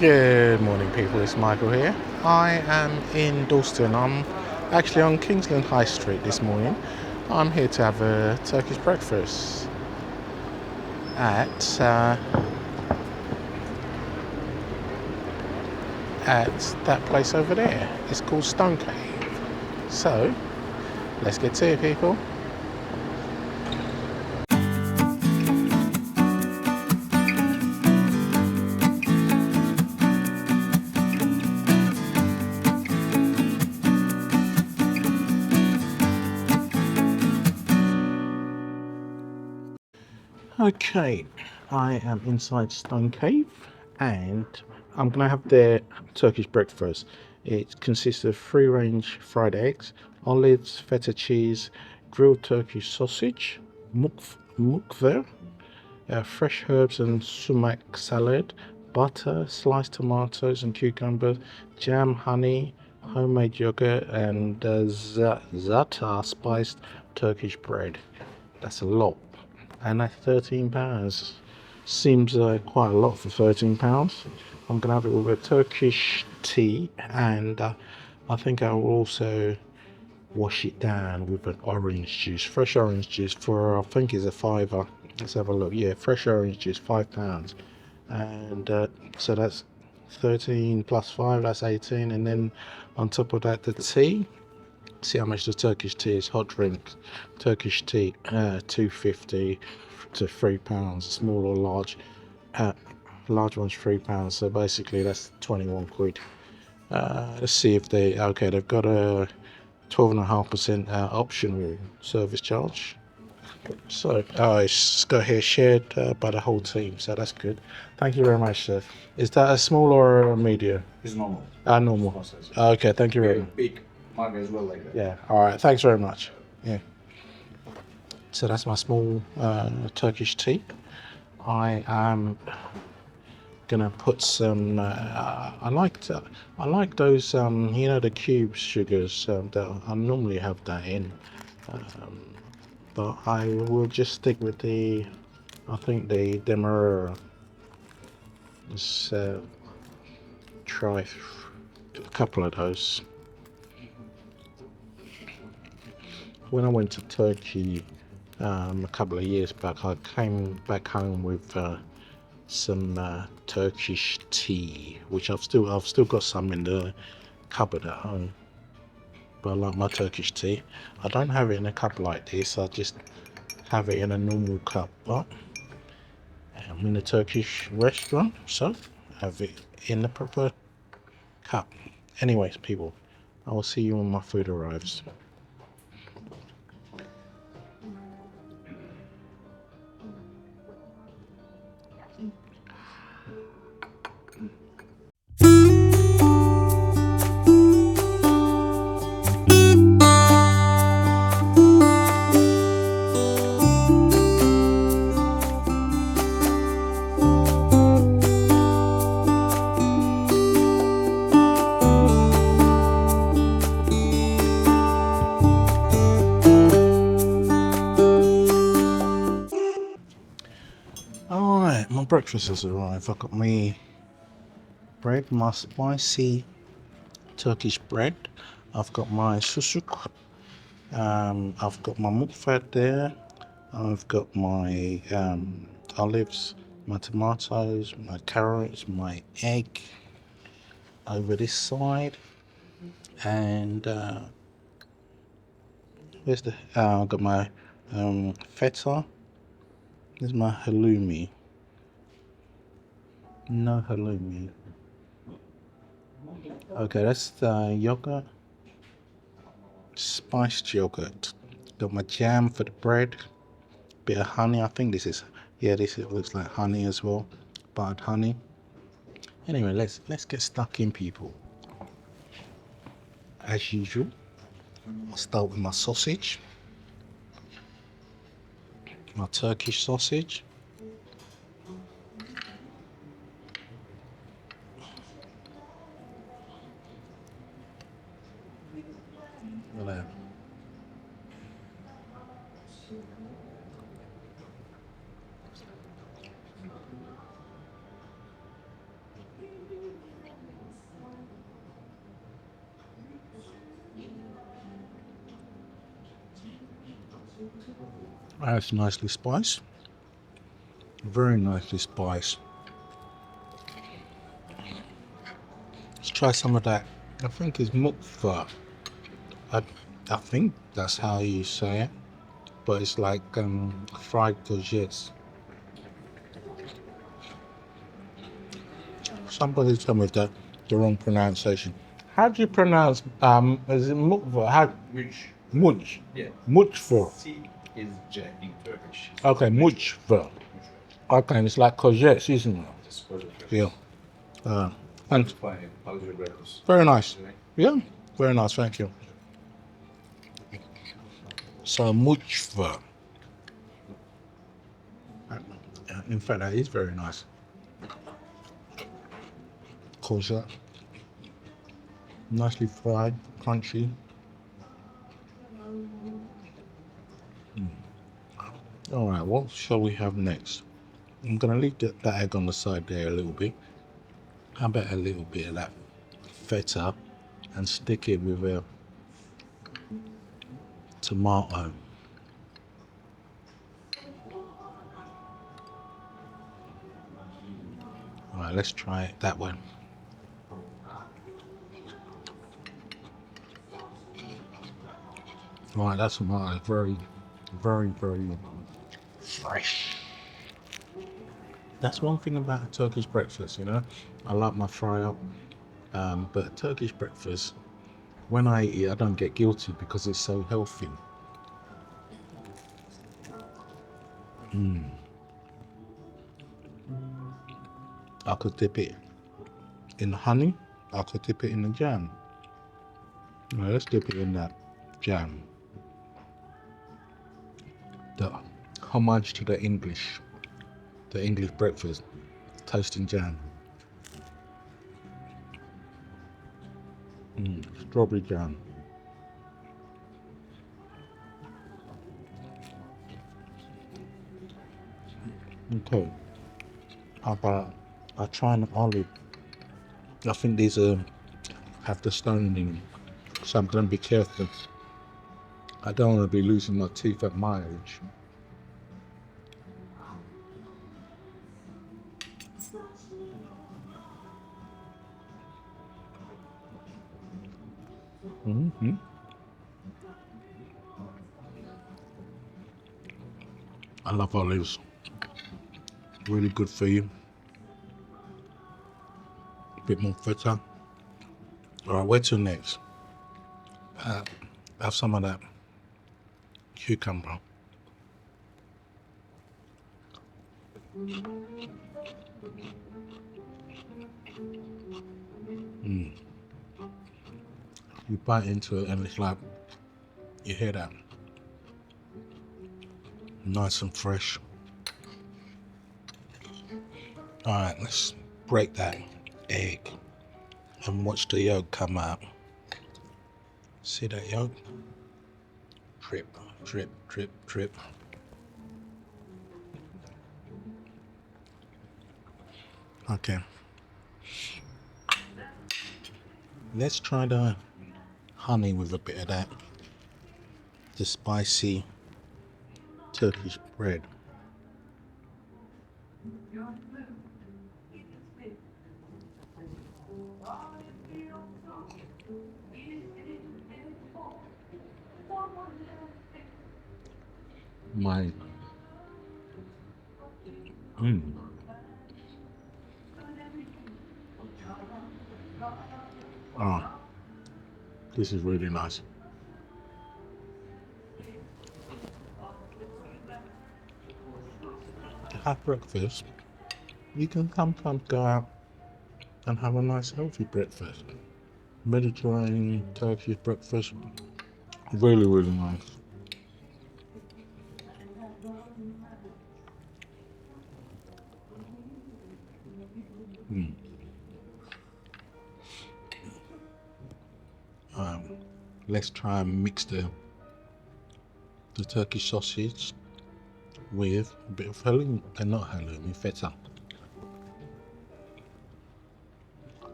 Good morning, people. It's Michael here. I am in Dalston. I'm actually on Kingsland High Street this morning. I'm here to have a Turkish breakfast at that place over there. It's called Stone Cave. So let's get to it, people. Okay, I am inside Stone Cave and I'm going to have their Turkish breakfast. It consists of free range fried eggs, olives, feta cheese, grilled Turkish sausage, Mucver, fresh herbs and sumac salad, butter, sliced tomatoes and cucumbers, jam, honey, homemade yogurt, and za'atar spiced Turkish bread. That's a lot. And that's £13. Seems quite a lot for £13. I'm gonna have it with a Turkish tea, and I think I will also wash it down with an orange juice, fresh orange juice for I think is a fiver. Let's have a look. Yeah, fresh orange juice, £5, and so that's 13 plus 5, that's 18, and then on top of that the tea. See how much the Turkish tea is. Hot drink, Turkish tea, £2.50 to £3. Small or large, large one's £3. So basically that's 21 quid. Let's see if they've got a 12.5% optional service charge. So it's got here shared by the whole team, so that's good. Thank you very much, sir. Is that a small or a medium? It's normal. Normal. Process. Okay, thank you very much. Big mug as well, like that. Yeah, all right, thanks very much. Yeah. So that's my small Turkish tea. I am gonna put some. I like those. The cube sugars. That I normally have that in, but I will just stick with the. I think the Demerara. Let's try a couple of those. When I went to Turkey a couple of years back, I came back home with some Turkish tea, which I've still got some in the cupboard at home. But I like my Turkish tea. I don't have it in a cup like this. I just have it in a normal cup. But I'm in a Turkish restaurant, so I have it in the proper cup. Anyways, people, I will see you when my food arrives. Alright, my breakfast has arrived. I've got my bread, my spicy Turkish bread. I've got my sucuk. I've got my Mucver there. I've got my olives, my tomatoes, my carrots, my egg over this side. And I've got my feta. There's my halloumi. No halloumi. Okay, that's the yogurt. Spiced yogurt. Got my jam for the bread. Bit of honey. I think this looks like honey as well. Buttered honey. Anyway, let's get stuck in, people. As usual, I'll start with my sausage. My Turkish sausage. There. That's nicely spiced. Very nicely spiced. Let's try some of that. I think it's Mucver. I, I think that's how you say it. But it's like fried courgettes. Somebody tell me that the wrong pronunciation. How do you pronounce is it Mucver? How Which? Much? Yeah. Mucver. C is J in Turkish. Okay, Mucver. Okay, and it's like courgettes, isn't it? Just for the Yeah. Thanks. fine. How's your breakfast? Very nice. Yeah, very nice. Thank you. So Mucver. In fact, that is very nice. Courgette. Nicely fried, crunchy. All right, what shall we have next? I'm gonna leave that egg on the side there a little bit. How about a little bit of that feta and stick it with a tomato. All right, let's try it that way. All right, that's tomato. Very, very fresh. That's one thing about a Turkish breakfast, you know. I like my fry up, but Turkish breakfast, when I eat it, I don't get guilty because it's so healthy. I could dip it in honey. I could dip it in the jam. All right, let's dip it in that jam. The homage to the English breakfast, toast and jam. Strawberry jam. Okay, how about I try an olive? I think these have the stone in them, so I'm gonna be careful. I don't want to be losing my teeth at my age. I love olives. Really good for you. A bit more feta. All right, where to next? Have some of that cucumber. You bite into it and it's like, you hear that? Nice and fresh. All right, let's break that egg and watch the yolk come out. See that yolk? Drip, drip, drip, drip. Okay. Let's try the honey with a bit of that. The spicy Turkish bread. My oh, this is really nice. To have breakfast, you can sometimes go out and have a nice healthy breakfast. Mediterranean Turkish breakfast, really nice. Let's try and mix the Turkish sausage with a bit of halloumi, not halloumi, feta.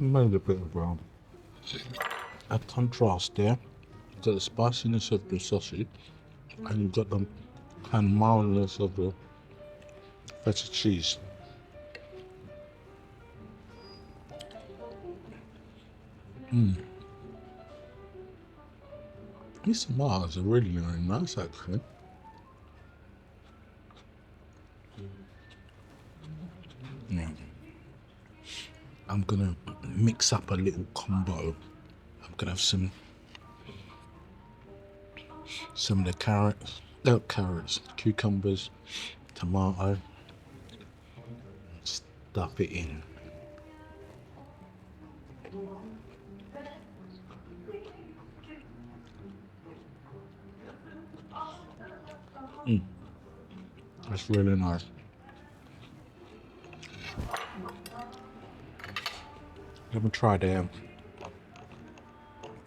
Made a bit of a contrast there. You've got the spiciness of the sausage, and you've got the kind of mildness of the feta cheese. These tomatoes are really, really nice actually. Yeah. I'm gonna mix up a little combo. I'm gonna have some of the carrots, cucumbers, tomato, stuff it in. That's really nice. Let me try the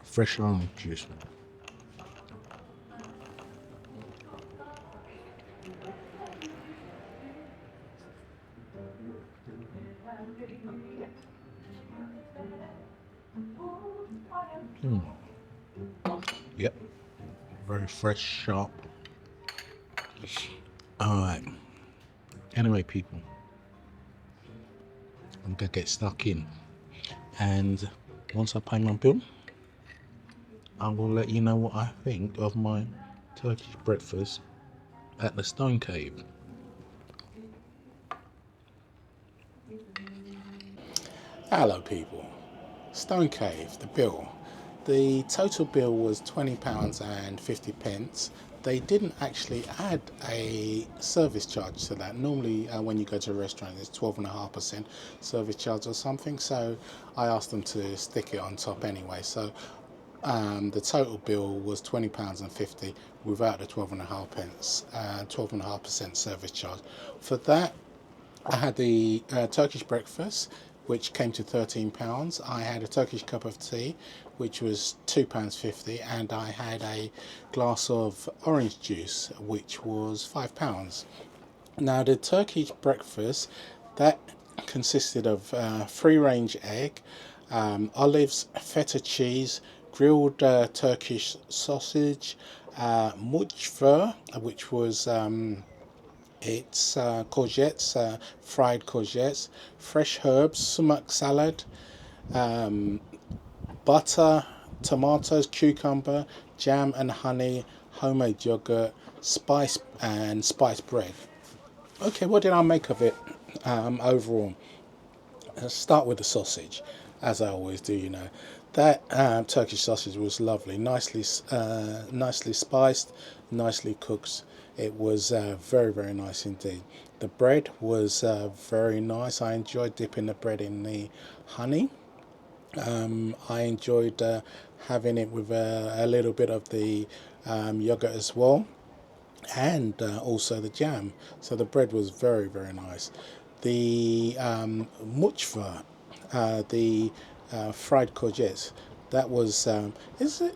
fresh orange juice. Yep, very fresh, sharp. Alright, anyway people, I'm gonna get stuck in, and once I pay my bill, I will let you know what I think of my Turkish breakfast at the Stone Cave. Hello people, Stone Cave, the bill. The total bill was £20.50. They didn't actually add a service charge to that. Normally when you go to a restaurant it's 12.5% service charge or something, so I asked them to stick it on top anyway. So the total bill was £20.50 without the 12.5% service charge. For that I had the Turkish breakfast, which came to £13. I had a Turkish cup of tea, which was £2.50, and I had a glass of orange juice, which was £5. Now the Turkish breakfast, that consisted of free-range egg, olives, feta cheese, grilled Turkish sausage, Mucver, which was it's courgettes, fried courgettes, fresh herbs, sumac salad, butter, tomatoes, cucumber, jam and honey, homemade yogurt, spice bread. Okay, what did I make of it overall? Let's start with the sausage, as I always do. That Turkish sausage was lovely, nicely spiced, nicely cooked. It was very, very nice indeed. The bread was very nice. I enjoyed dipping the bread in the honey. I enjoyed having it with a little bit of the yogurt as well, and also the jam. So the bread was very, very nice. The mucver, the fried courgettes, that was it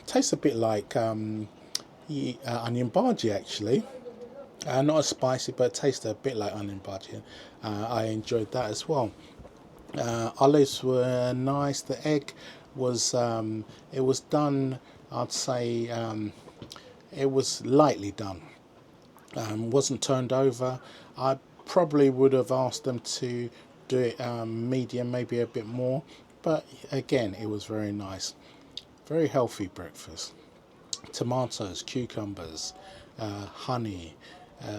tastes a bit like onion bhaji actually. Not as spicy, but it tasted a bit like onion bhaji. I enjoyed that as well. Olives were nice. The egg was it was done, I'd say it was lightly done. Wasn't turned over. I probably would have asked them to do it medium, maybe a bit more, but again it was very nice. Very healthy breakfast. Tomatoes, cucumbers, honey,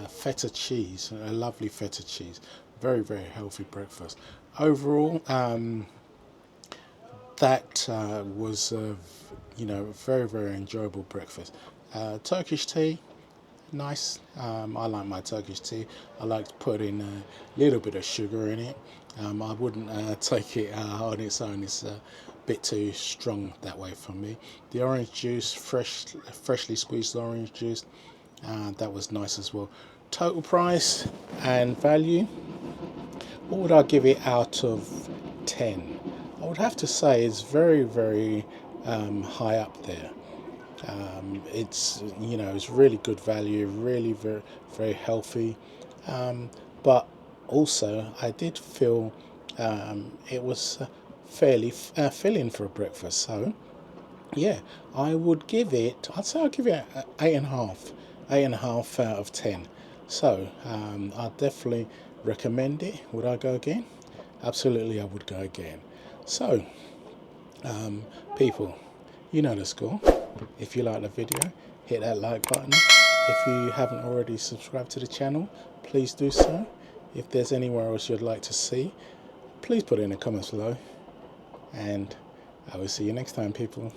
feta cheese, a lovely feta cheese. Very, very healthy breakfast. Overall, that was very, very enjoyable breakfast. Turkish tea, nice. I like my Turkish tea. I like to put in a little bit of sugar in it. I wouldn't take it on its own. It's a bit too strong that way for me. The orange juice, freshly squeezed orange juice, that was nice as well. Total price and value, what would I give it out of 10? I would have to say it's very, very high up there. It's really good value, really very, very healthy, but also I did feel it was fairly filling for a breakfast. So yeah, I would give it, I'd say I'd give it a 8.5, 8.5 out of 10. So I definitely recommend it. Would I go again? Absolutely, I would go again. So people, you know the score. If you like the video, hit that like button. If you haven't already subscribed to the channel, please do so. If there's anywhere else you'd like to see, please put it in the comments below. And I will see you next time, people.